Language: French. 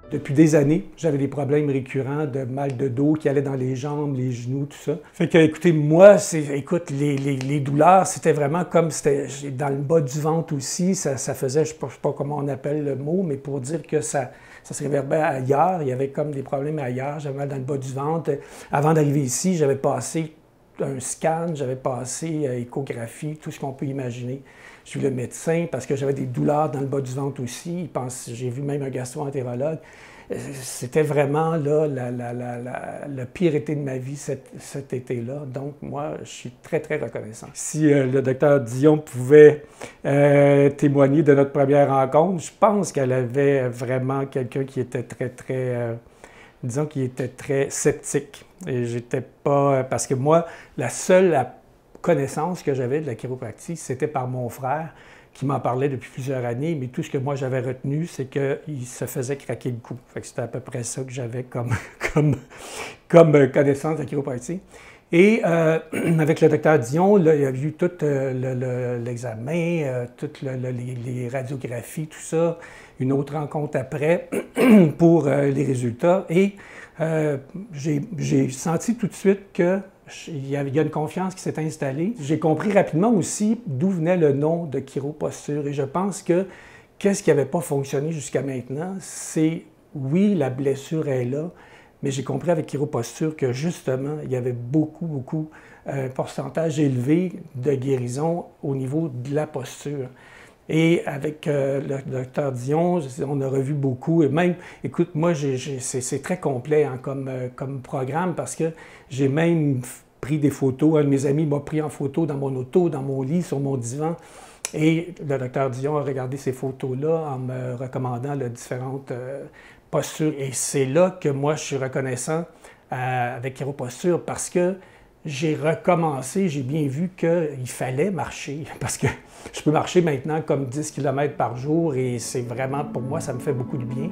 Depuis des années, j'avais des problèmes récurrents de mal de dos qui allaient dans les jambes, les genoux, tout ça. Fait que, écoutez, moi, écoute, les douleurs, c'était vraiment comme c'était dans le bas du ventre aussi. Ça faisait, je ne sais pas comment on appelle le mot, mais pour dire que ça se réverbérait ailleurs. Il y avait comme des problèmes ailleurs. J'avais mal dans le bas du ventre. Avant d'arriver ici, j'avais passé un scan, j'avais passé échographie, tout ce qu'on peut imaginer. J'ai vu le médecin parce que j'avais des douleurs dans le bas du ventre aussi. J'ai vu même un gastro-entérologue. C'était vraiment là, le pire été de ma vie cet été-là. Donc, moi, je suis très, très reconnaissant. Si le docteur Dion pouvait témoigner de notre première rencontre, je pense qu'elle avait vraiment quelqu'un qui était très, très... disons qu'il était très sceptique. Et j'étais pas... Parce que moi, la seule connaissance que j'avais de la chiropractie, c'était par mon frère qui m'en parlait depuis plusieurs années, mais tout ce que moi j'avais retenu, c'est qu'il se faisait craquer le cou. Fait que c'était à peu près ça que j'avais comme connaissance de la chiropractie. Et avec le docteur Dion, là, il a vu tout l'examen, toutes les radiographies, tout ça, une autre rencontre après pour les résultats. Et j'ai senti tout de suite qu'il y a une confiance qui s'est installée. J'ai compris rapidement aussi d'où venait le nom de chiroposture. Et je pense que qu'est-ce qui n'avait pas fonctionné jusqu'à maintenant, c'est, oui, la blessure est là, mais j'ai compris avec chiroposture que justement, il y avait beaucoup, un pourcentage élevé de guérison au niveau de la posture. Et avec le docteur Dion, on a revu beaucoup. Et même, écoute, moi, c'est très complet hein, comme programme parce que j'ai même pris des photos. Un de mes amis m'a pris en photo dans mon auto, dans mon lit, sur mon divan. Et le docteur Dion a regardé ces photos-là en me recommandant les différentes postures. Et c'est là que moi, je suis reconnaissant avec chiroposture parce que j'ai recommencé, j'ai bien vu qu'il fallait marcher parce que je peux marcher maintenant comme 10 km par jour et c'est vraiment, pour moi, ça me fait beaucoup de bien.